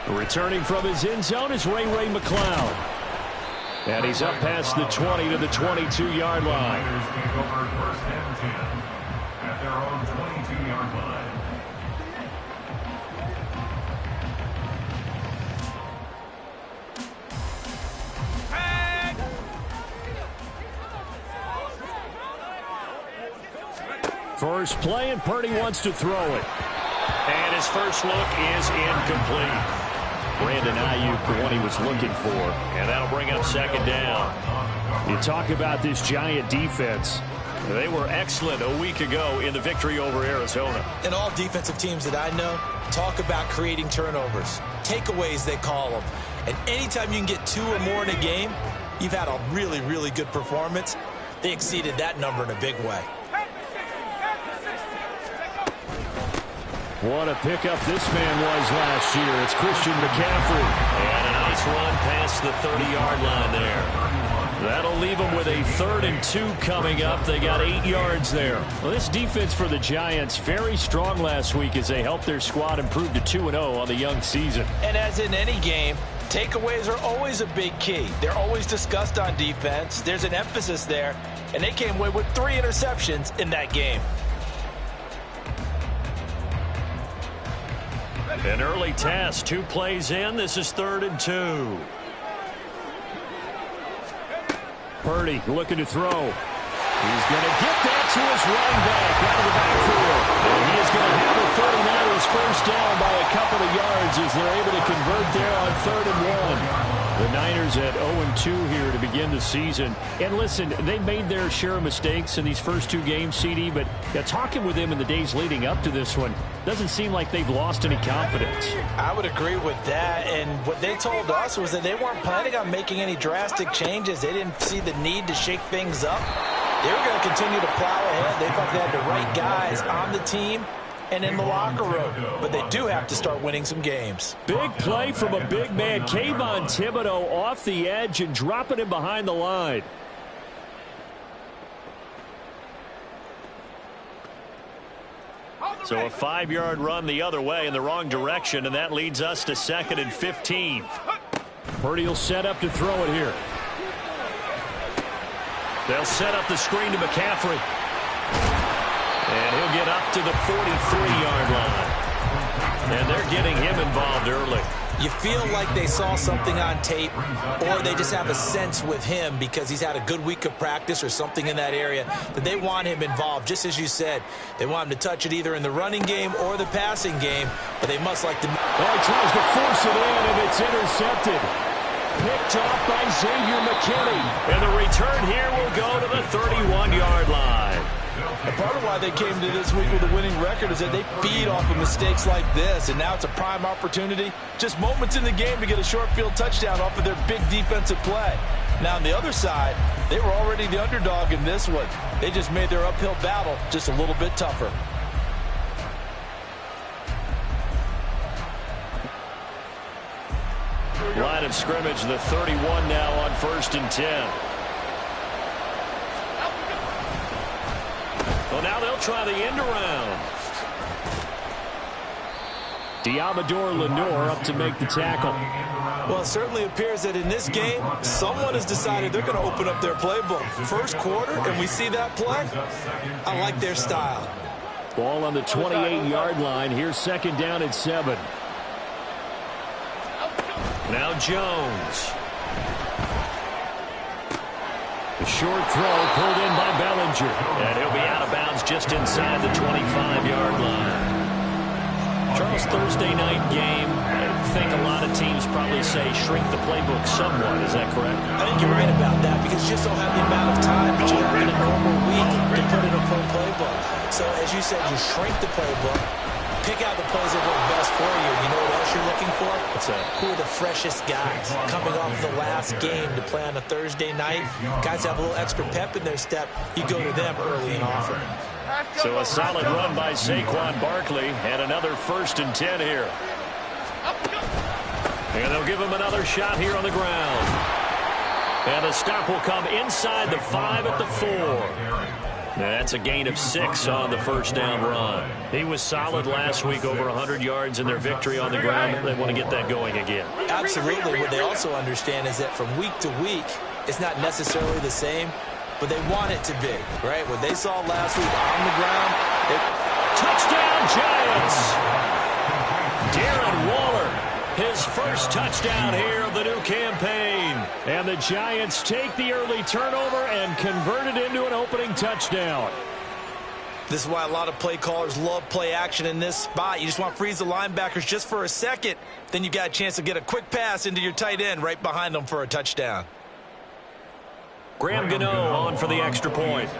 Returning from his end zone is Ray McCloud. And he's up past the 20 to the 22-yard line. Take over first and 10 at their own 22-yard line. First play, and Purdy wants to throw it. And his first look is incomplete. Brandon Ayuk, the one he was looking for. And that'll bring up second down. You talk about this Giant defense. They were excellent a week ago in the victory over Arizona. And all defensive teams that I know talk about creating turnovers. Takeaways, they call them. And anytime you can get 2 or more in a game, you've had a really, really good performance. They exceeded that number in a big way. What a pickup this man was last year. It's Christian McCaffrey. And a nice run past the 30-yard line there. That'll leave them with a 3rd and 2 coming up. They got 8 yards there. Well, this defense for the Giants, very strong last week as they helped their squad improve to 2-0 on the young season. And as in any game, takeaways are always a big key. They're always discussed on defense. There's an emphasis there. And they came away with 3 interceptions in that game. An early task, 2 plays in. This is 3rd and 2. Purdy looking to throw. He's going to get that to his running back out of the backfield. And he is going to have the 49ers first down by a couple of yards as they're able to convert there on 3rd and 1. The Niners at 0-2 here to begin the season. And listen, they made their share of mistakes in these first 2 games, CD, but talking with them in the days leading up to this one, doesn't seem like they've lost any confidence. I would agree with that. And what they told us was that they weren't planning on making any drastic changes. They didn't see the need to shake things up. They were going to continue to plow ahead. They thought they had the right guys on the team and in the locker room. But they do have to start winning some games. Big play from a big man. Kayvon Thibodeau off the edge and dropping him behind the line. So a 5-yard run the other way in the wrong direction, and that leads us to 2nd and 15. Purdy will set up to throw it here. They'll set up the screen to McCaffrey. And he'll get up to the 43-yard line. And they're getting him involved early. You feel like they saw something on tape, or they just have a sense with him because he's had a good week of practice or something in that area that they want him involved. Just as you said, they want him to touch it either in the running game or the passing game, but they must like to... Well, he tries to force it in, and it's intercepted. Picked off by Xavier McKinney. And the return here will go to the 31-yard line. And part of why they came to this week with a winning record is that they feed off of mistakes like this, and now it's a prime opportunity. Just moments in the game to get a short field touchdown off of their big defensive play. Now on the other side, they were already the underdog in this one. They just made their uphill battle just a little bit tougher. Line of scrimmage, the 31 now on 1st and 10. Well, now they'll try the end around. Diamador Lenore up to make the tackle. Well, it certainly appears that in this game, someone has decided they're going to open up their playbook. First quarter, and we see that play. I like their style. Ball on the 28-yard line. Here's 2nd down and 7. Now Jones. The short throw pulled in by Bellinger. And he'll be out of bounds just inside the 25-yard line. Charles, Thursday night game. I think a lot of teams probably say shrink the playbook somewhat. Is that correct? I think you're right about that because you just don't have the amount of time that you have in a normal week to put in a full playbook. So as you said, you shrink the playbook. Pick out the plays that work best for you. You know what else you're looking for? What's that? Who are the freshest guys coming off the last game to play on a Thursday night? Guys have a little extra pep in their step. You go to them early and often. So a solid run by Saquon Barkley and another 1st and 10 here. And they'll give him another shot here on the ground. And the stop will come inside the 5 at the 4. That's a gain of 6 on the first down run. He was solid last week, over 100 yards in their victory on the ground. They want to get that going again. Absolutely. What they also understand is that from week to week, it's not necessarily the same, but they want it to be, right? What they saw last week on the ground. Touchdown, Giants! Darren Waller, his first touchdown here of the new campaign. And the Giants take the early turnover and convert it into an opening touchdown. This is why a lot of play callers love play action in this spot. You just want to freeze the linebackers just for a second. Then you got a chance to get a quick pass into your tight end right behind them for a touchdown. Graham Gano on for the extra point.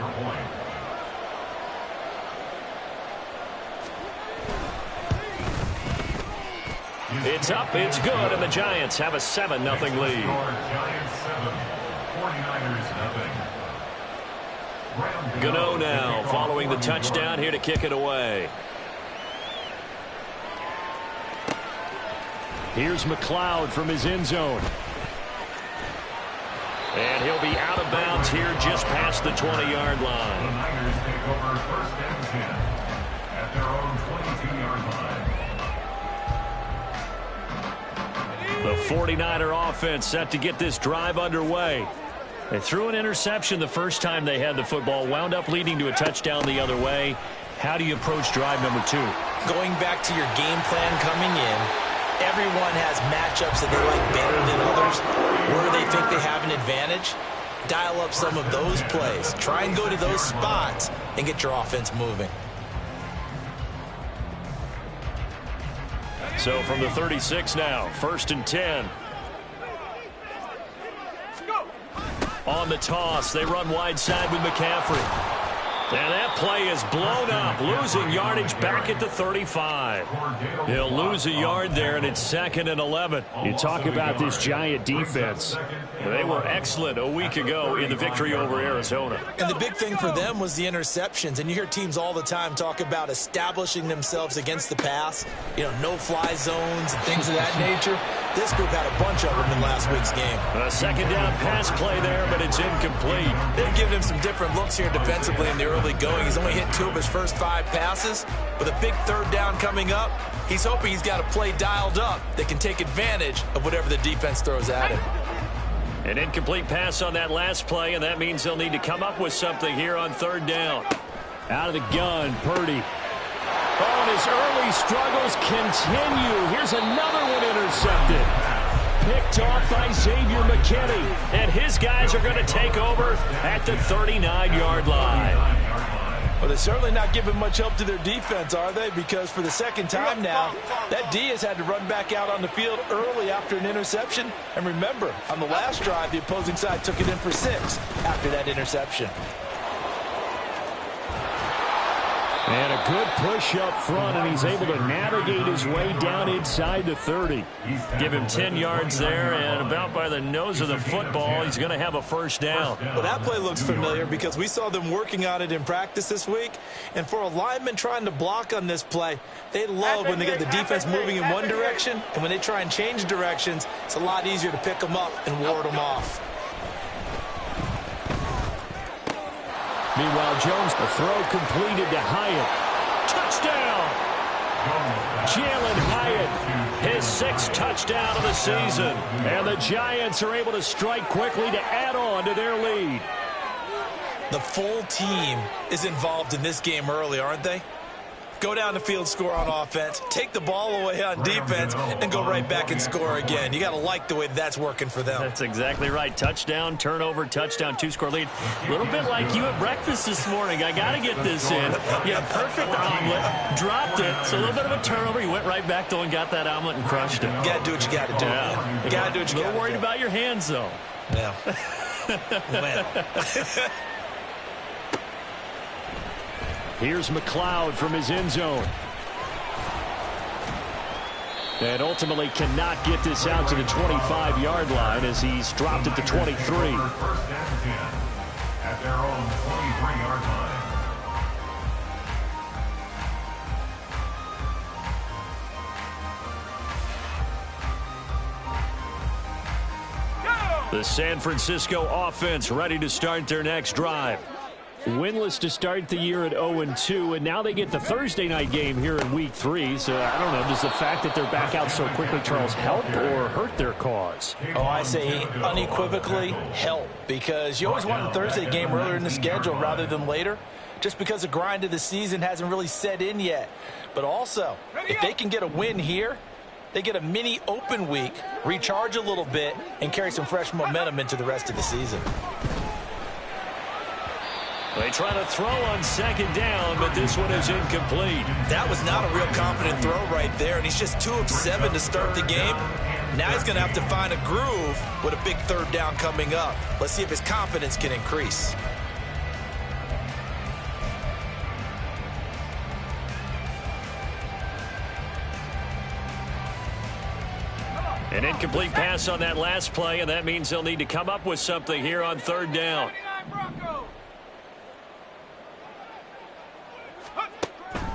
It's up, it's good, and the Giants have a 7-0 lead. Giants 7, 49ers 0. Gano now following the touchdown here to kick it away. Here's McLeod from his end zone. And he'll be out of bounds here just past the 20-yard The line. Niners take over first and 10 at their own 22-yard line. The 49er offense set to get this drive underway. They threw an interception the first time they had the football, wound up leading to a touchdown the other way. How do you approach drive number 2? Going back to your game plan coming in, everyone has matchups that they like better than others. Where they think they have an advantage, dial up some of those plays. Try and go to those spots and get your offense moving. So from the 36 now, 1st and 10. On the toss, they run wide side with McCaffrey. And that play is blown up, losing yardage back at the 35. He'll lose a yard there, and it's 2nd and 11. You talk about this Giant defense. They were excellent a week ago in the victory over Arizona. And the big thing for them was the interceptions. And you hear teams all the time talk about establishing themselves against the pass, no-fly zones and things of that nature. This group had a bunch of them in last week's game. A 2nd down pass play there, but it's incomplete. They've given him some different looks here defensively in the early going. He's only hit 2 of his first 5 passes. With a big 3rd down coming up, he's hoping he's got a play dialed up that can take advantage of whatever the defense throws at him. An incomplete pass on that last play, and that means they'll need to come up with something here on 3rd down. Out of the gun, Purdy. Oh, and his early struggles continue. Here's another one intercepted. Picked off by Xavier McKinney. And his guys are going to take over at the 39-yard line. Well, they're certainly not giving much help to their defense, are they? Because for the 2nd time now, that D has had to run back out on the field early after an interception. And remember, on the last drive, the opposing side took it in for 6 after that interception. And a good push up front, and he's able to navigate his way down inside the 30. Give him 10 yards there, and about by the nose of the football, he's going to have a 1st down. Well, that play looks familiar because we saw them working on it in practice this week. And for a lineman trying to block on this play, they love when they get the defense moving in one direction. And when they try and change directions, it's a lot easier to pick them up and ward them off. Meanwhile, Jones, the throw completed to Hyatt. Touchdown! Jalen Hyatt, His 6th touchdown of the season. and the Giants are able to strike quickly to add on to their lead. The full team is involved in this game early, aren't they? Go down the field, score on offense, take the ball away on defense, and go right back and score again. You got to like the way that's working for them. That's exactly right. Touchdown, turnover, touchdown, 2-score lead. A little bit like you at breakfast this morning. I got to get this in. You had perfect omelet, dropped it, so a little bit of a turnover. You went right back, though, and got that omelet and crushed it. You got to do what you got to do. Yeah. You got to do what you got to do. A little worried about your hands, though. Yeah. Well. Here's McLeod from his end zone. And ultimately cannot get this out to the 25-yard line as he's dropped at the 23. First and 10 at their own 23-yard line. The San Francisco offense ready to start their next drive. winless to start the year at 0-2, and now they get the Thursday night game here in Week 3. So, I don't know, does the fact that they're back out so quickly, Charles, help or hurt their cause? Oh, I say unequivocally help, because you always want a Thursday game earlier in the schedule rather than later, just because the grind of the season hasn't really set in yet. But also, if they can get a win here, they get a mini open week, recharge a little bit, and carry some fresh momentum into the rest of the season. They try to throw on second down, but this one is incomplete. That was not a real confident throw right there, and he's just 2 of 7 to start the game. Now he's going to have to find a groove with a big third down coming up. Let's see if his confidence can increase. An incomplete pass on that last play, and that means they'll need to come up with something here on third down.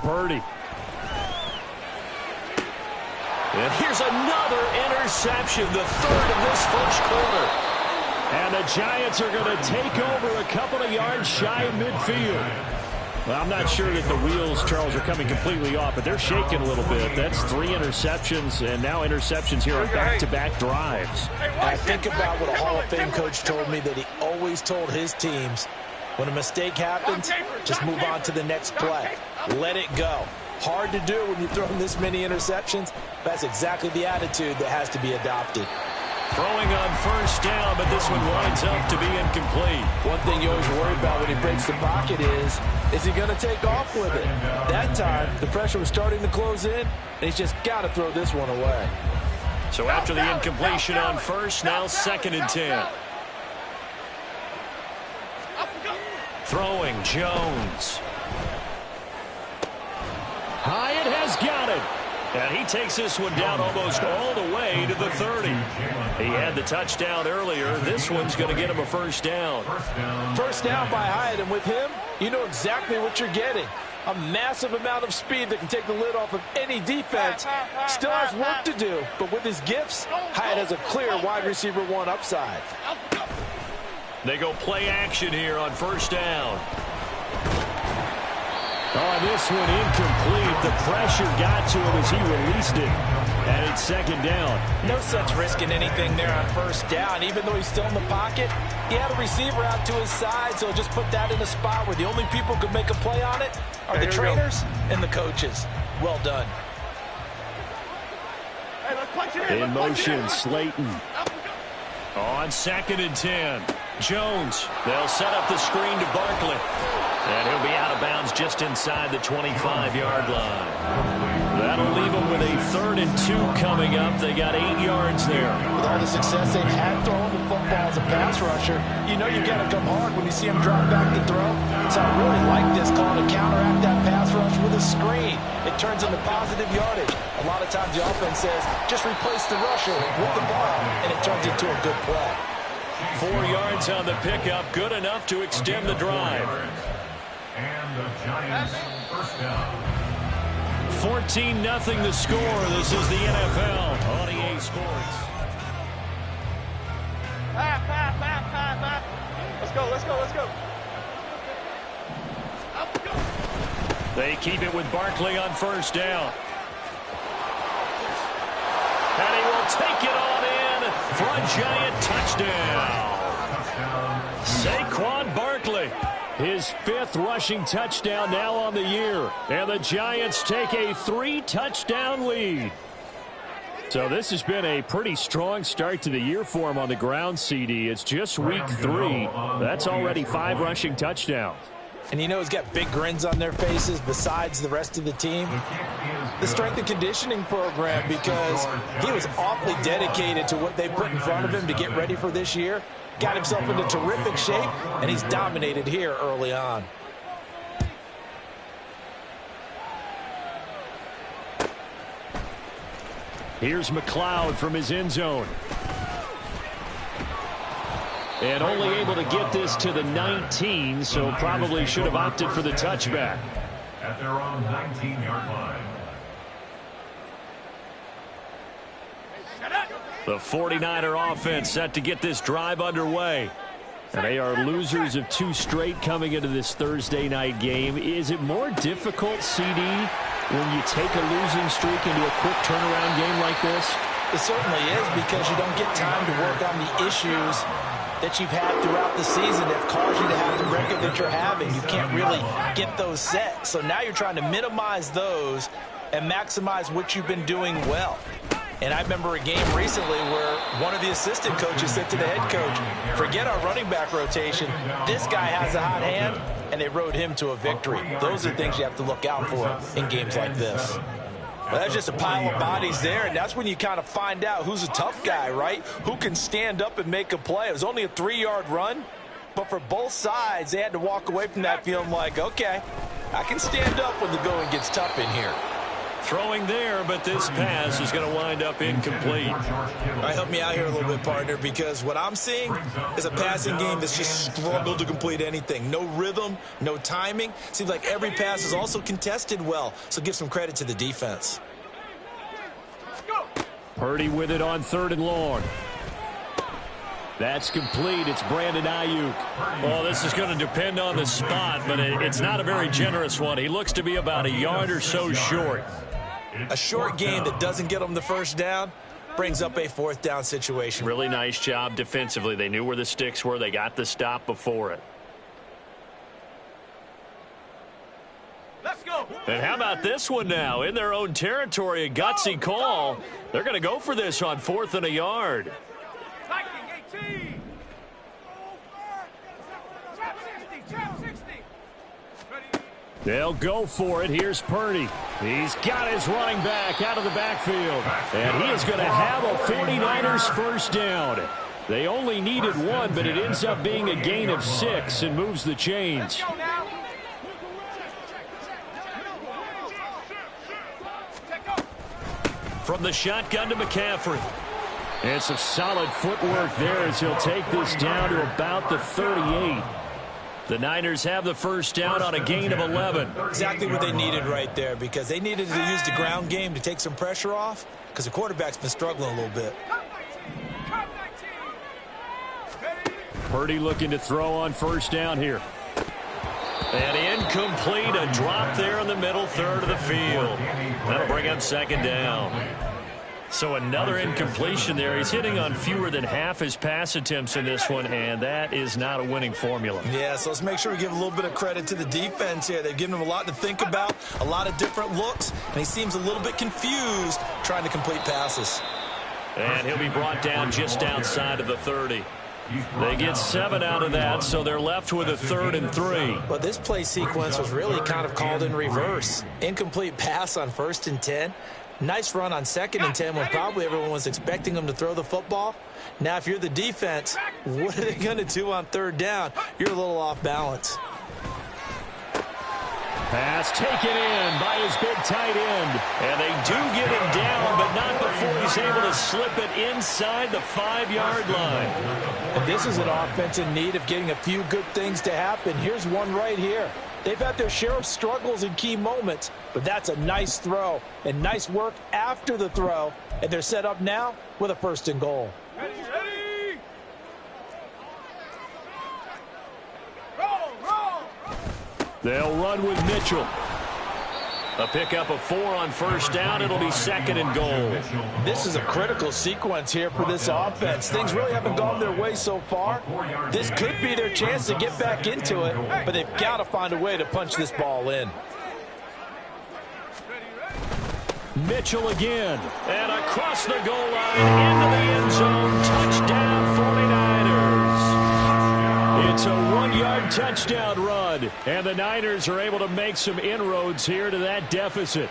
Purdy. And here's another interception, the third of this first quarter. And the Giants are going to take over a couple of yards shy of midfield. Well, I'm not sure that the wheels, Charles, are coming completely off, but they're shaking a little bit. That's 3 interceptions, and now interceptions here on back-to-back drives. I think about what a Hall of Fame coach told me, that he always told his teams, when a mistake happens, just move on to the next play. Let it go. Hard to do when you're throwing this many interceptions. That's exactly the attitude that has to be adopted. Throwing on first down, but this one winds up to be incomplete. One thing you always worry about when he breaks the pocket is he going to take off with it? That time, the pressure was starting to close in, and he's just got to throw this one away. So after the incompletion on first, now 2nd and 10. Throwing, Jones. Hyatt has got it. And he takes this one down almost all the way to the 30. He had the touchdown earlier. This one's going to get him a first down. First down by Hyatt, and with him, you know exactly what you're getting. A massive amount of speed that can take the lid off of any defense. Still has work to do, but with his gifts, Hyatt has a clear wide receiver 1 upside. They go play action here on first down. Oh, this one incomplete. The pressure got to him as he released it. And it's 2nd down. No sense risking anything there on first down. Even though he's still in the pocket, he had a receiver out to his side, so just put that in a spot where the only people who could make a play on it are the trainers and the coaches. Well done. In motion, Slayton. On 2nd and 10. Jones. They'll set up the screen to Barkley. And he'll be out of bounds just inside the 25-yard line. That'll leave them with a 3rd and 2 coming up. They got 8 yards there. With all the success they've had throwing the football as a pass rusher, you know you got to come hard when you see him drop back to throw. So I really like this call to counteract that pass rush with a screen. It turns into positive yardage. A lot of times the offense says, just replace the rusher with the ball, and it turns into a good play. 4 yards on the pickup, good enough to extend the drive. And the Giants first down. 14-0 the score. This is the NFL on EA Sports. Let's go. They keep it with Barkley on first down. And he will take it on in for a Giant touchdown. Saquon Barkley. His 5th rushing touchdown now on the year. And the Giants take a 3-touchdown lead. So this has been a pretty strong start to the year for him on the ground, CD. It's just week 3. That's already 5 rushing touchdowns. And you know he's got big grins on their faces besides the rest of the team. The strength and conditioning program, because he was awfully dedicated to what they put in front of him to get ready for this year. Got himself into terrific shape, and he's dominated here early on. Here's McLeod from his end zone. And only able to get this to the 19, so probably should have opted for the touchback. At their own 19-yard line. The 49er offense set to get this drive underway. And they are losers of 2 straight coming into this Thursday night game. Is it more difficult, CD, when you take a losing streak into a quick turnaround game like this? It certainly is, because you don't get time to work on the issues that you've had throughout the season that have caused you to have the record that you're having. You can't really get those set. So now you're trying to minimize those and maximize what you've been doing well. And I remember a game recently where one of the assistant coaches said to the head coach, forget our running back rotation. This guy has a hot hand, and they rode him to a victory. Those are the things you have to look out for in games like this. Well, that's just a pile of bodies there, and that's when you kind of find out who's a tough guy, right? Who can stand up and make a play. It was only a 3-yard run, but for both sides, they had to walk away from that feeling like, okay, I can stand up when the going gets tough in here. Throwing there, but this pass is going to wind up incomplete. All right, help me out here a little bit, partner, because what I'm seeing is a passing game that's just struggled to complete anything. No rhythm, no timing. Seems like every pass is also contested well, so give some credit to the defense. Purdy with it on 3rd and long. That's complete. It's Brandon Ayuk. Well, this is going to depend on the spot, but it's not a very generous one. He looks to be about a yard or so short. A short game that doesn't get them the first down brings up a 4th down situation. Really nice job defensively. They knew where the sticks were. They got the stop before it. Let's go. And how about this one now? In their own territory, a gutsy call. They're going to go for this on 4th and a yard. Viking 18. Trap 60. They'll go for it. Here's Purdy. He's got his running back out of the backfield. And he is going to have a 49ers first down. They only needed 1, but it ends up being a gain of 6 and moves the chains. From the shotgun to McCaffrey. And some solid footwork there as he'll take this down to about the 38. The Niners have the first down on a gain of 11. Exactly what they needed right there, because they needed to use the ground game to take some pressure off, because the quarterback's been struggling a little bit. Purdy looking to throw on first down here. And incomplete, a drop there in the middle third of the field. That'll bring up 2nd down. So another incompletion there. He's hitting on fewer than half his pass attempts in this one, and that is not a winning formula. Yeah, so let's make sure we give a little bit of credit to the defense here. They've given him a lot to think about, a lot of different looks, and he seems a little bit confused trying to complete passes. And he'll be brought down just outside of the 30. They get 7 out of that, so they're left with a 3rd and 3. But this play sequence was really kind of called in reverse. Incomplete pass on 1st and 10. Nice run on 2nd and 10 when probably everyone was expecting them to throw the football. Now, if you're the defense, what are they going to do on 3rd down? You're a little off balance. Pass taken in by his big tight end. And they do get him down, but not before he's able to slip it inside the 5-yard line. And this is an offense in need of getting a few good things to happen. Here's one right here. They've had their share of struggles in key moments, but that's a nice throw and nice work after the throw. And they're set up now with a 1st and goal. Ready. Roll. They'll run with Mitchell. A pickup of 4 on first down. It'll be 2nd and goal. This is a critical sequence here for this offense. Things really haven't gone their way so far. This could be their chance to get back into it, but they've got to find a way to punch this ball in. Mitchell again. And across the goal line into the end zone. Touchdown 49ers. It's a 1-yard touchdown run. And the Niners are able to make some inroads here to that deficit.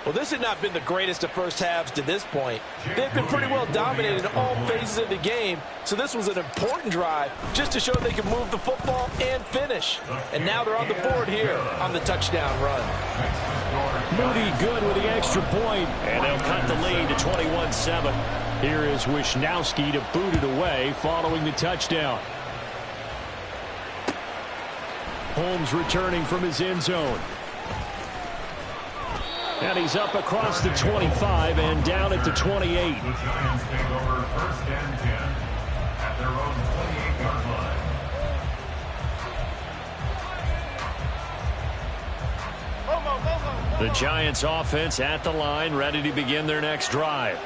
Well, this has not been the greatest of first halves to this point. They've been pretty well dominated in all phases of the game, so this was an important drive just to show they can move the football and finish. And now they're on the board here on the touchdown run. Moody good with the extra point, and they'll cut the lead to 21-7. Here is Wisnowski to boot it away following the touchdown. Holmes returning from his end zone. And he's up across the 25 and down at the 28. The Giants take over 1st and 10 at their own 28-yard line. The Giants offense at the line, ready to begin their next drive.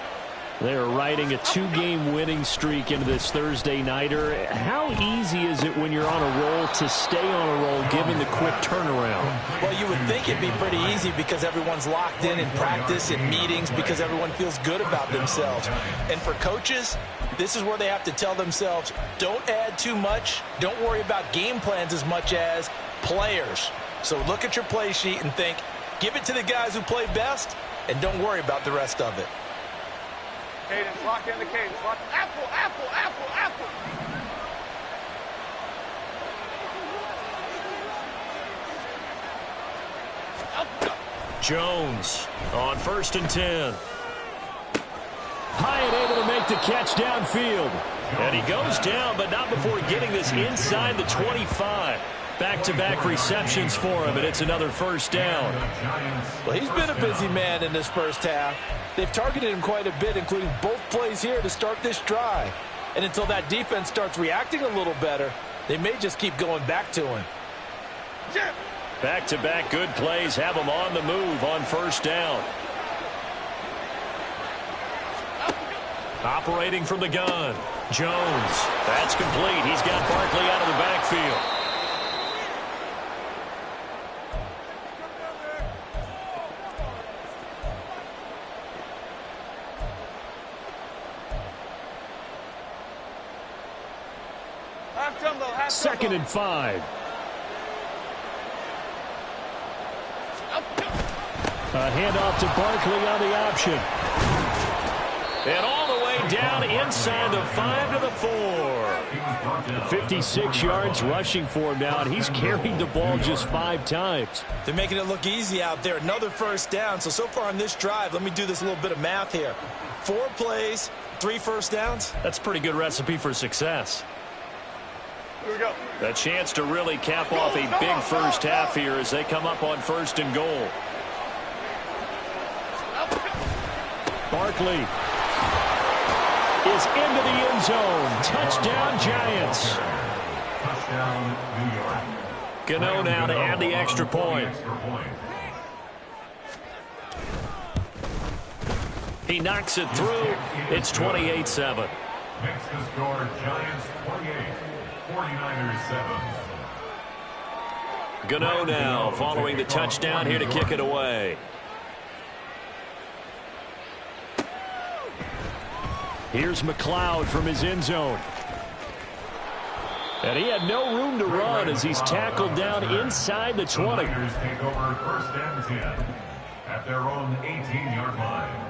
They are riding a 2-game winning streak into this Thursday nighter. How easy is it when you're on a roll to stay on a roll given the quick turnaround? Well, you would think it'd be pretty easy because everyone's locked in practice and meetings because everyone feels good about themselves. And for coaches, this is where they have to tell themselves, don't add too much. Don't worry about game plans as much as players. So look at your play sheet and think, give it to the guys who play best, and don't worry about the rest of it. Cadence, lock in the cadence. Lock. Apple, apple, apple, apple. Jones on 1st and 10. Hyatt able to make the catch downfield. And he goes down, but not before getting this inside the 25. Back-to-back receptions for him, and it's another first down. Well, he's been a busy man in this first half. They've targeted him quite a bit, including both plays here to start this drive. And until that defense starts reacting a little better, they may just keep going back to him. Back-to-back good plays have him on the move on first down. Operating from the gun. Jones. That's complete. He's got Barkley out of the backfield. Second and 5. A handoff to Barkley on the option. And all the way down inside the 5 to the 4. 56 yards rushing for him now, and he's carried the ball just 5 times. They're making it look easy out there. Another first down. So far on this drive, let me do this little bit of math here. 4 plays, 3 first downs. That's a pretty good recipe for success. Here we go. A chance to really cap off a big first half here as they come up on 1st and goal. Barkley is into the end zone. Touchdown, Giants. Touchdown, New York. Gano now to add the extra point. He knocks it through. It's 28-7. Makes the score Giants 28, 49ers 7. Gano now following the touchdown here to kick it away. Here's McLeod from his end zone. And he had no room to run as he's tackled down inside the 20. The Niners take over 1st and 10 at their own 18-yard line.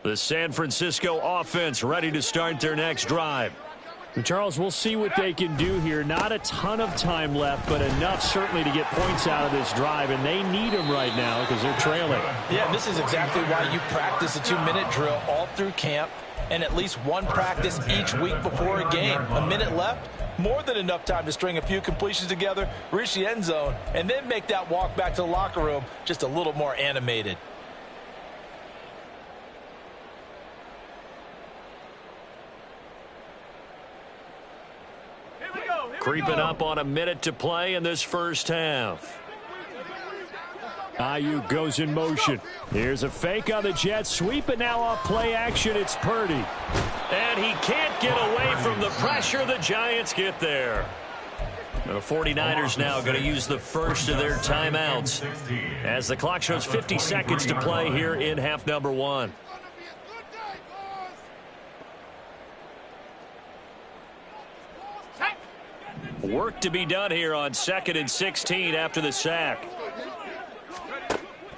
The San Francisco offense ready to start their next drive. Charles, we'll see what they can do here. Not a ton of time left, but enough certainly to get points out of this drive, and they need them right now because they're trailing. Yeah, this is exactly why you practice a 2-minute drill all through camp and at least one practice each week before a game. A minute left, more than enough time to string a few completions together, reach the end zone, and then make that walk back to the locker room just a little more animated. Creeping up on a minute to play in this first half. Ayuk goes in motion. Here's a fake on the jet sweep, and now off play action, it's Purdy. And he can't get away from the pressure. The Giants get there. The 49ers now going to use the first of their timeouts as the clock shows 50 seconds to play here in half number 1. Work to be done here on 2nd and 16 after the sack.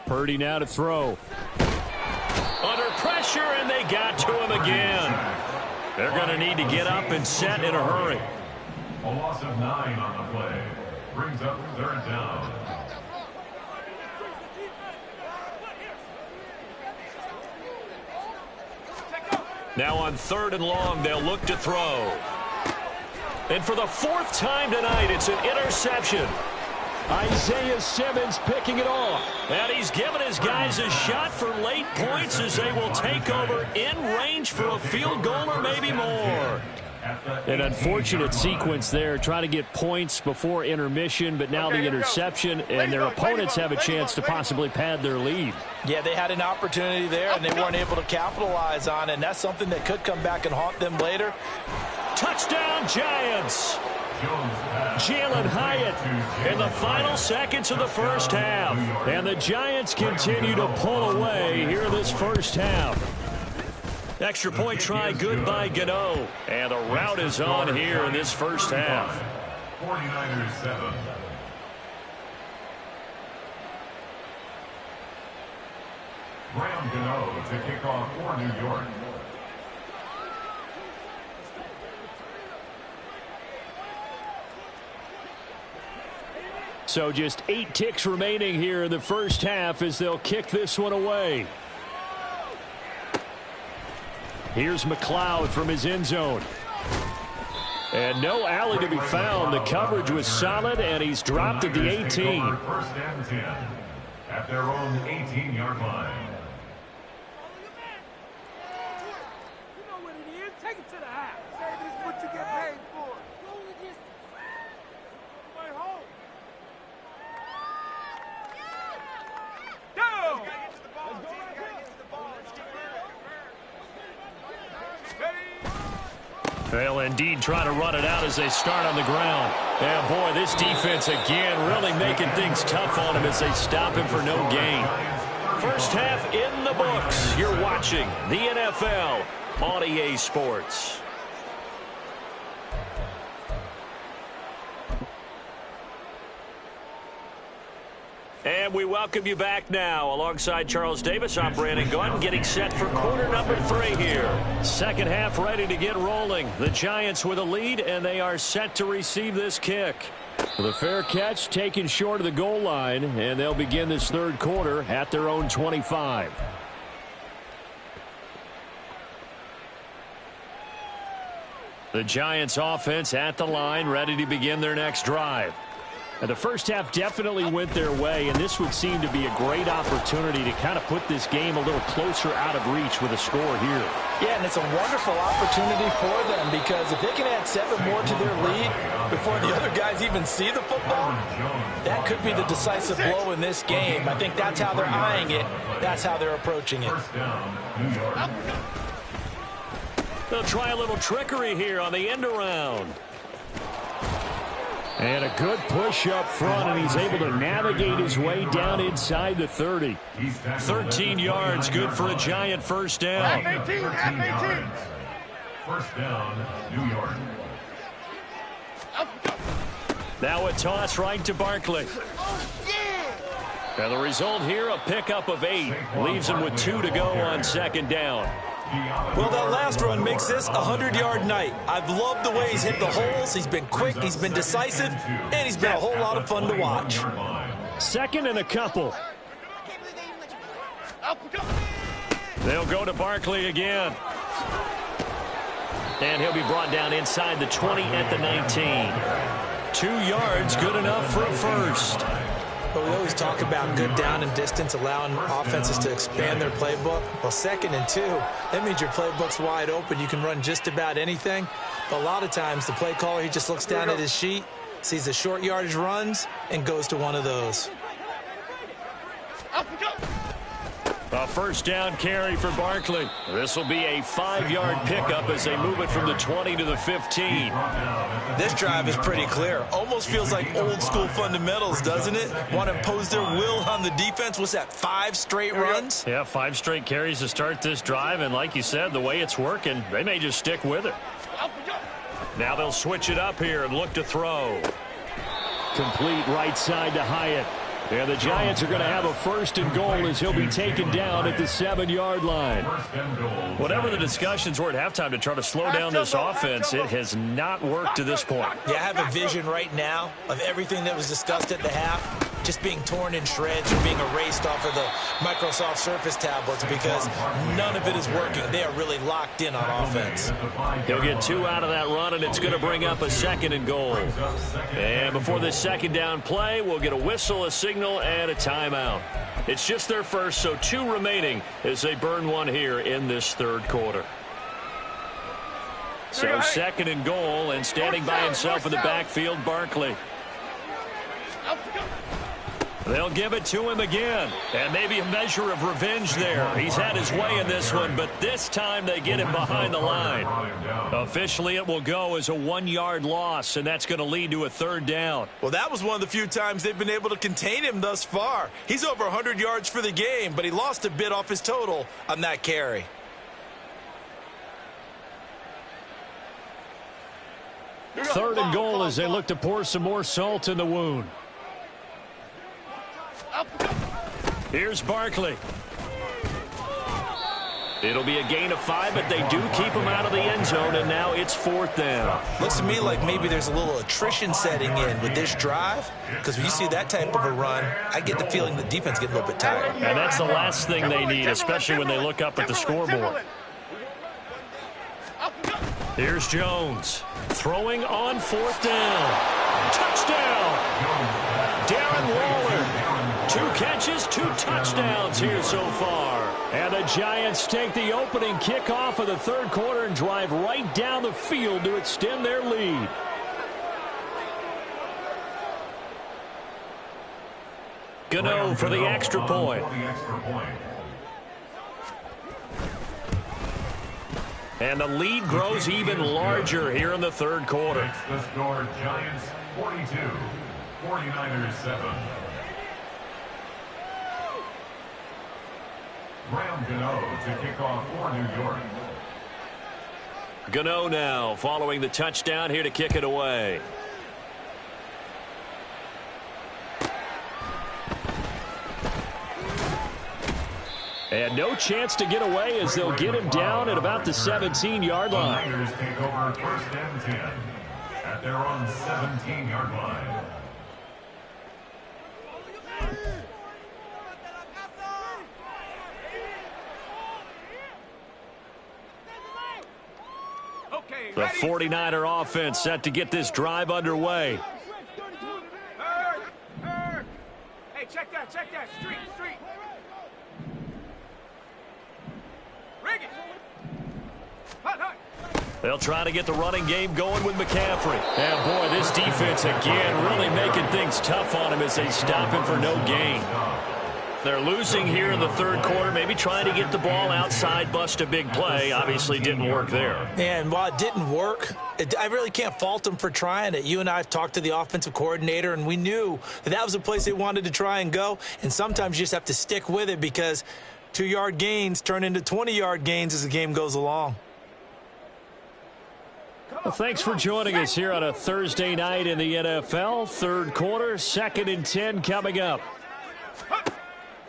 Purdy now to throw. Under pressure, and they got to him again. They're going to need to get up and set in a hurry. A loss of 9 on the play. Brings up 3rd down. Now on 3rd and long, they'll look to throw. And for the 4th time tonight, it's an interception. Isaiah Simmons picking it off. And he's given his guys a shot for late points as they will take over in range for a field goal or maybe more. An unfortunate sequence there, trying to get points before intermission, but now the interception, and their opponents have a chance to possibly pad their lead. Yeah, they had an opportunity there, and they weren't able to capitalize on it, and that's something that could come back and haunt them later. Touchdown, Giants! Jalen Hyatt in the final seconds of the first half. And the Giants continue to pull away here in this first half. Extra point try good by Gano. And the route is on here in this first half. 49ers 7. Graham Gano to kick off for New York. So just 8 ticks remaining here in the first half as they'll kick this one away. Here's McLeod from his end zone. And no alley to be found. The coverage was solid, and he's dropped at the 18. First and 10 at their own 18-yard line. You know what it is. Take it to the house. Say this is what you get paid for. Go the distance. Way home. Down. They'll indeed try to run it out as they start on the ground. And boy, this defense again really making things tough on him as they stop him for no gain. First half in the books. You're watching the NFL on EA Sports. And we welcome you back now. Alongside Charles Davis, I'm Brandon Gunn, getting set for quarter number 3 here. Second half ready to get rolling. The Giants with a lead, and they are set to receive this kick. The fair catch taken short of the goal line, and they'll begin this third quarter at their own 25. The Giants offense at the line, ready to begin their next drive. And the first half definitely went their way, and this would seem to be a great opportunity to kind of put this game a little closer out of reach with a score here. Yeah, and it's a wonderful opportunity for them because if they can add 7 more to their lead before the other guys even see the football, that could be the decisive blow in this game. I think that's how they're eyeing it. That's how they're approaching it. They'll try a little trickery here on the end around. And a good push up front, and he's able to navigate his way down inside the 30. 13 yards, good for a Giant first down. First down, New York. Now a toss right to Barkley. And the result here, a pickup of 8. Leaves him with 2 to go on second down. Well, that last run makes this a 100-yard night. I've loved the way he's hit the holes. He's been quick, he's been decisive, and he's been a whole lot of fun to watch. Second and a couple. They'll go to Barkley again. And he'll be brought down inside the 20 at the 19. 2 yards, good enough for a first. But we always talk about good down and distance, allowing offenses to expand their playbook. Well, 2nd and 2, that means your playbook's wide open. You can run just about anything. But a lot of times, the play caller, he just looks down at his sheet, sees the short yardage runs, and goes to one of those. A first down carry for Barkley. This will be a 5-yard pickup as they move it from the 20 to the 15. This drive is pretty clear. Almost feels like old school fundamentals, doesn't it? Want to impose their will on the defense. What's that, 5 straight runs? Yeah, 5 straight carries to start this drive. And like you said, the way it's working, they may just stick with it. Now they'll switch it up here and look to throw. Complete right side to Hyatt. And the Giants are going to have a 1st and goal as he'll be taken down at the 7-yard line. Whatever the discussions were at halftime to try to slow down this offense, it has not worked to this point. Yeah, I have a vision right now of everything that was discussed at the half just being torn in shreds or being erased off of the Microsoft Surface tablets because none of it is working. They are really locked in on offense. He'll get 2 out of that run, and it's going to bring up a 2nd and goal. And before this 2nd down play, we'll get a whistle, a signal, and a timeout. It's just their first, so 2 remaining as they burn 1 here in this 3rd quarter. So 2nd and goal, and standing by himself in the backfield, Barkley. They'll give it to him again, and maybe a measure of revenge there. He's had his way in this one, but this time they get him behind the line. Officially, it will go as a 1-yard loss, and that's going to lead to a 3rd down. Well, that was one of the few times they've been able to contain him thus far. He's over 100 yards for the game, but he lost a bit off his total on that carry. Third and goal as they look to pour some more salt in the wound. Here's Barkley. It'll be a gain of 5, but they do keep him out of the end zone, and now it's 4th down. Looks to me like maybe there's a little attrition setting in with this drive, because when you see that type of a run, I get the feeling the defense gets a little bit tired. And that's the last thing they need, especially when they look up at the scoreboard. Here's Jones. Throwing on 4th down. Touchdown! Darren Waller. 2 catches, 2 touchdowns here so far. And the Giants take the opening kickoff of the 3rd quarter and drive right down the field to extend their lead. Gano for the extra point. And the lead grows even larger here in the 3rd quarter. It's the score, Giants 42, 49ers 7. Graham Gano to kick off for New York. Gano now following the touchdown here to kick it away. And no chance to get away as they'll get him down at about the 17-yard line. The Niners take over 1st and 10 at their own 17-yard line. The 49er offense set to get this drive underway. Hey, check that, street. Rig it. Hut. They'll try to get the running game going with McCaffrey. And boy, this defense again really making things tough on him as they stop him for no gain. They're losing here in the 3rd quarter, maybe trying to get the ball outside, bust a big play. Obviously didn't work there. And while it didn't work, I really can't fault them for trying it. You and I have talked to the offensive coordinator, and we knew that was the place they wanted to try and go. And sometimes you just have to stick with it because 2-yard gains turn into 20-yard gains as the game goes along. Well, thanks for joining us here on a Thursday night in the NFL. 3rd quarter, 2nd and 10 coming up.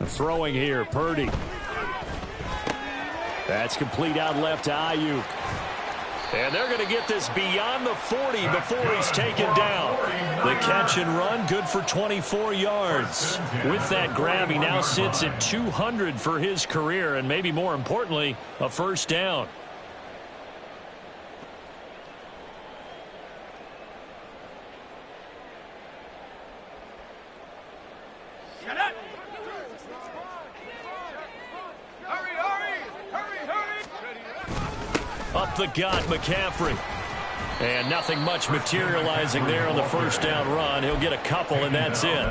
Throwing here, Purdy. That's complete out left to Ayuk. And they're going to get this beyond the 40 before he's taken down. The catch and run, good for 24 yards. With that grab, he now sits at 200 for his career, and maybe more importantly, a 1st down. Up the gut, McCaffrey. And nothing much materializing there on the 1st down run. He'll get a couple, and that's it.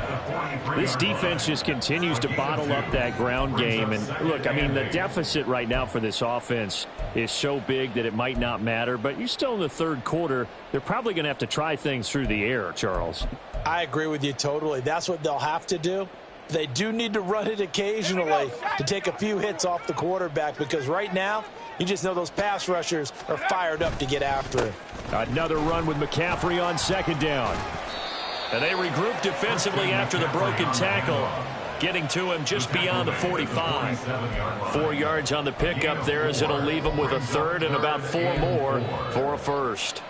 This defense just continues to bottle up that ground game. And, look, I mean, the deficit right now for this offense is so big that it might not matter. But you're still in the 3rd quarter. They're probably going to have to try things through the air, Charles. I agree with you totally. That's what they'll have to do. They do need to run it occasionally to take a few hits off the quarterback because right now, you just know those pass rushers are fired up to get after him. Another run with McCaffrey on 2nd down. And they regroup defensively after the broken tackle, getting to him just beyond the 45. 4 yards on the pickup there as it'll leave him with a 3rd and about 4 more for a 1st.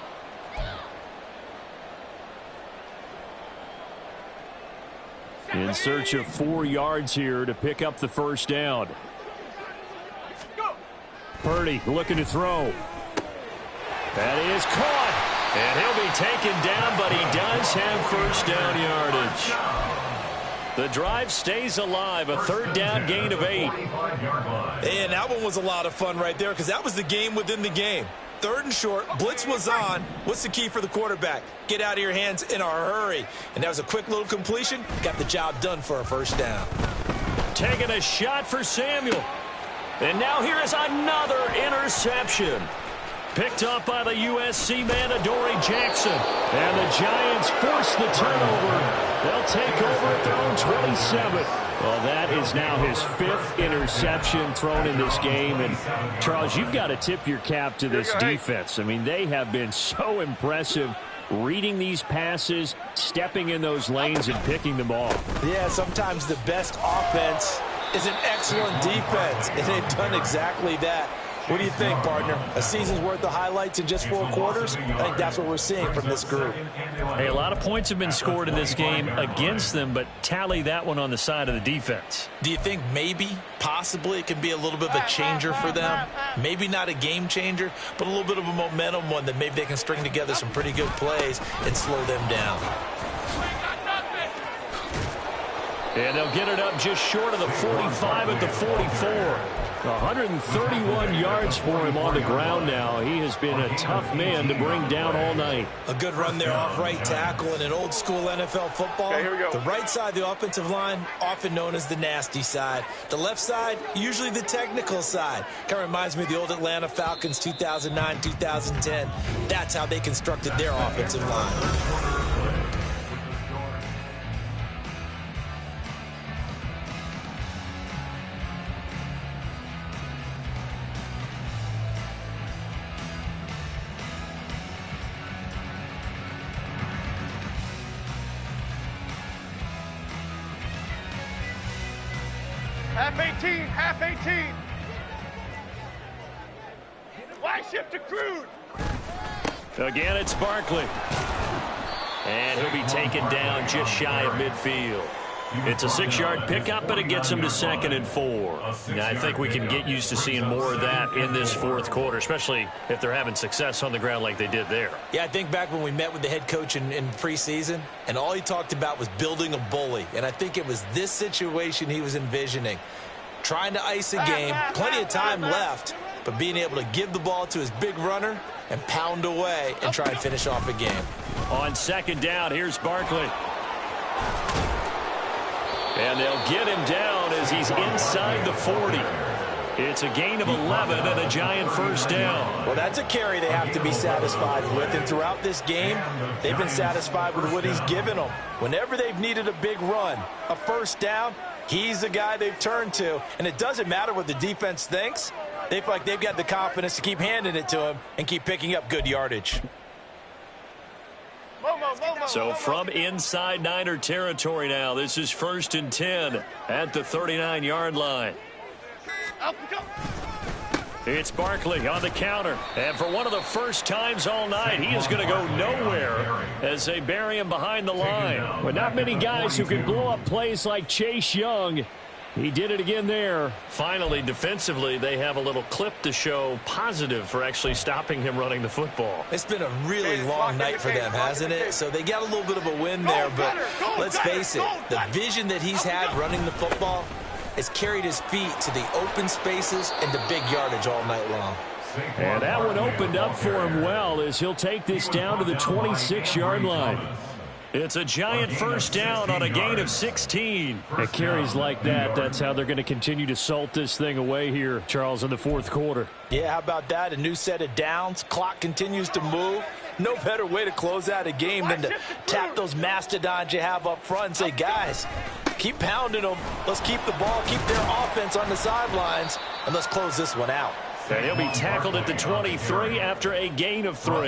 in search of 4 yards here to pick up the first down. Purdy looking to throw. That is caught. And he'll be taken down, but he does have first down yardage. The drive stays alive, a third down gain of 8. And that one was a lot of fun right there because that was the game within the game. 3rd and short, blitz was on. What's the key for the quarterback? Get out of your hands in a hurry. And that was a quick little completion. Got the job done for a first down. Taking a shot for Samuel. And now here is another interception. Picked up by the USC man, Adoree Jackson. And the Giants force the turnover. They'll take over at their own 27. Well, that is now his 5th interception thrown in this game. And, Charles, you've got to tip your cap to this defense. I mean, they have been so impressive reading these passes, stepping in those lanes, and picking them off. Yeah, sometimes the best offense is an excellent defense, and they've done exactly that. What do you think, partner? A season's worth of highlights in just 4 quarters? I think that's what we're seeing from this group. Hey, a lot of points have been scored in this game against them, but tally that one on the side of the defense. Do you think maybe, possibly, it can be a little bit of a changer for them? Maybe not a game changer, but a little bit of a momentum one that maybe they can string together some pretty good plays and slow them down. And they'll get it up just short of the 45 at the 44. 131 yards for him on the ground now. He has been a tough man to bring down all night. A good run there off right tackle in an old school NFL football. Okay, here we go. The right side of the offensive line, often known as the nasty side. The left side, usually the technical side. Kind of reminds me of the old Atlanta Falcons 2009, 2010. That's how they constructed their offensive line. Half 18. Wide shift to Crude. Again, it's Barkley. And he'll be taken down just shy of midfield. It's a 6-yard pickup, but it gets him to 2nd and 4. Now, I think we can get used to seeing more of that in this 4th quarter, especially if they're having success on the ground like they did there. Yeah, I think back when we met with the head coach in preseason, and all he talked about was building a bully. And I think it was this situation he was envisioning. Trying to ice a game, plenty of time left, but being able to give the ball to his big runner and pound away and try and finish off a game. On 2nd down, here's Barkley. And they'll get him down as he's inside the 40. It's a gain of 11 and a Giant first down. Well, that's a carry they have to be satisfied with. And throughout this game, they've been satisfied with what he's given them. Whenever they've needed a big run, a first down, he's the guy they've turned to. And it doesn't matter what the defense thinks. They feel like they've got the confidence to keep handing it to him and keep picking up good yardage. So from inside Niner territory now, this is 1st and 10 at the 39-yard line. It's Barkley on the counter. And for one of the first times all night, he is going to go nowhere as they bury him behind the line. But not many guys who can blow up plays like Chase Young. He did it again there. Finally, defensively, they have a little clip to show positive for actually stopping him running the football. It's been a really long night for them, hasn't it? So they got a little bit of a win there, but let's face it, the vision that he's had running the football has carried his feet to the open spaces and the big yardage all night long. And that one opened up for him well as he'll take this down to the 26-yard line. It's a Giant first down on a gain of 16. At carries like that, that's how they're going to continue to salt this thing away here, Charles, in the 4th quarter. Yeah, how about that? A new set of downs. Clock continues to move. No better way to close out a game than to tap those mastodons you have up front and say, guys, keep pounding them. Let's keep the ball, keep their offense on the sidelines, and let's close this one out. And he'll be tackled at the 23 after a gain of 3.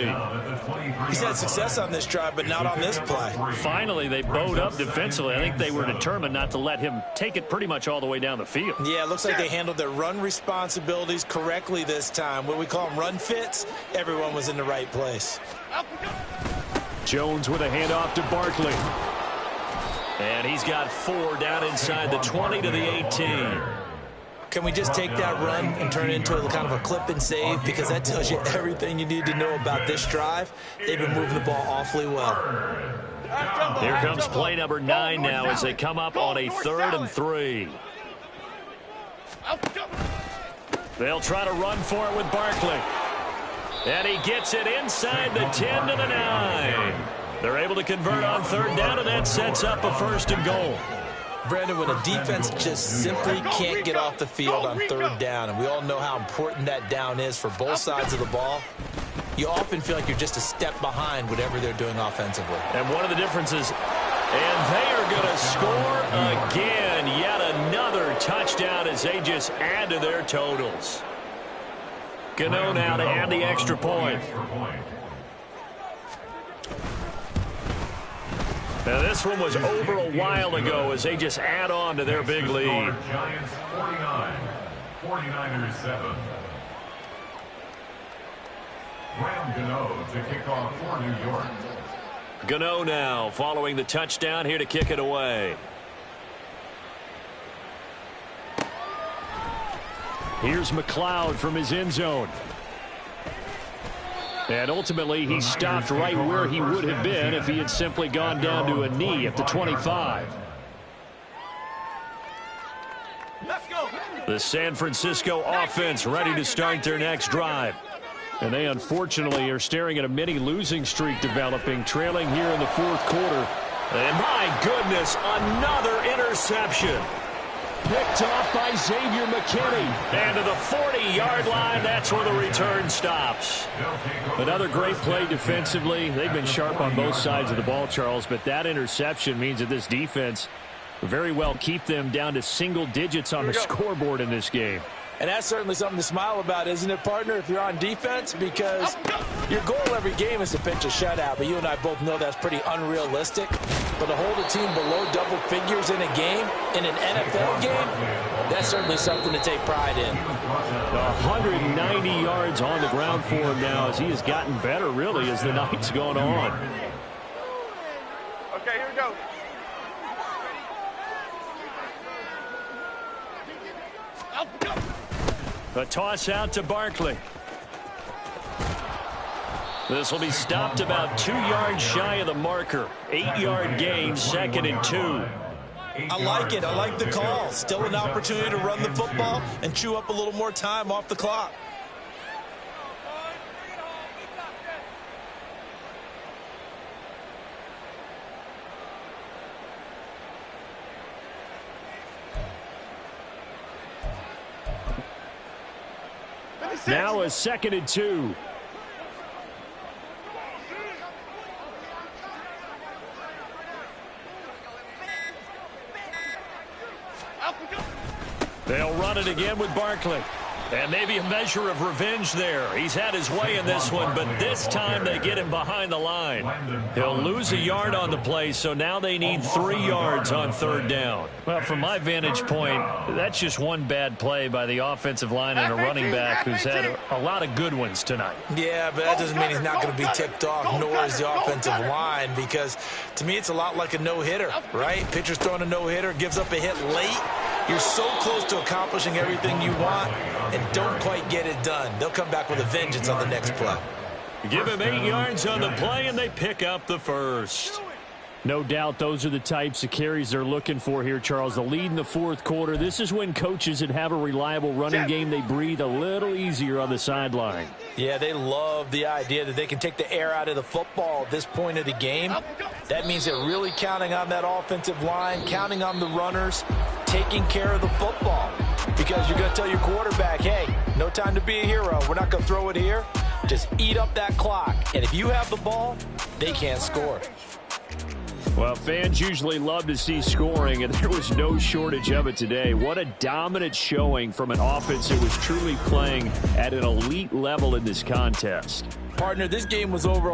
He's had success on this drive, but not on this play. Finally, they bowed up defensively. I think they were determined not to let him take it pretty much all the way down the field. Yeah, it looks like they handled their run responsibilities correctly this time. What we call them run fits, everyone was in the right place. Jones with a handoff to Barkley. And he's got 4 down inside the 20 to the 18. Can we just take that run and turn it into a kind of a clip and save? Because that tells you everything you need to know about this drive. They've been moving the ball awfully well. Here comes play number 9 now as they come up on a 3rd and 3. They'll try to run for it with Barkley. And he gets it inside the 10 to the 9. They're able to convert on 3rd down, and that sets up a 1st and goal. Brandon, when a defense just simply can't get off the field on 3rd down, and we all know how important that down is for both sides of the ball, you often feel like you're just a step behind whatever they're doing offensively. And one of the differences, and they are going to score again. Yet another touchdown as they just add to their totals. Gano now to add the extra point. Now this one was over a while ago as they just add on to their big lead. Giants 49, 49ers 7. Graham Gano to kick off for New York. Gano now following the touchdown here to kick it away. Here's McLeod from his end zone. And ultimately, he stopped right where he would have been if he had simply gone down to a knee at the 25. The San Francisco offense ready to start their next drive. And they unfortunately are staring at a mini losing streak developing, trailing here in the 4th quarter. And my goodness, another interception. Picked off by Xavier McKinney. And to the 40-yard line, that's where the return stops. Another great play defensively. They've been sharp on both sides of the ball, Charles, but that interception means that this defense very well keep them down to single digits on the scoreboard in this game. And that's certainly something to smile about, isn't it, partner, if you're on defense? Because your goal every game is to pitch a shutout, but you and I both know that's pretty unrealistic. But to hold a team below double figures in a game, in an NFL game, that's certainly something to take pride in. 190 yards on the ground for him now as he has gotten better, really, as the night's gone on. Okay, here we go. A toss out to Barkley. This will be stopped about 2 yards shy of the marker. 8-yard gain, 2nd and 2. I like it. I like the call. Still an opportunity to run the football and chew up a little more time off the clock. Now a 2nd and 2. They'll run it again with Barkley. And maybe a measure of revenge there. He's had his way in this one, but this time they get him behind the line. He'll lose a yard on the play, so now they need 3 yards on 3rd down. Well, from my vantage point, that's just one bad play by the offensive line and a running back who's had a lot of good ones tonight. Yeah, but that doesn't mean he's not going to be tipped off, nor is the offensive line, because to me it's a lot like a no-hitter, right? Pitcher's throwing a no-hitter, gives up a hit late. You're so close to accomplishing everything you want and don't quite get it done. They'll come back with a vengeance on the next play. Give him 8 yards on the play, and they pick up the 1st. No doubt those are the types of carries they're looking for here, Charles. The lead in the 4th quarter. This is when coaches that have a reliable running game, they breathe a little easier on the sideline. Yeah, they love the idea that they can take the air out of the football at this point of the game. That means they're really counting on that offensive line, counting on the runners, taking care of the football. Because you're going to tell your quarterback, hey, no time to be a hero. We're not going to throw it here. Just eat up that clock. And if you have the ball, they can't score. Well, fans usually love to see scoring, and there was no shortage of it today. What a dominant showing from an offense that was truly playing at an elite level in this contest. Partner, this game was over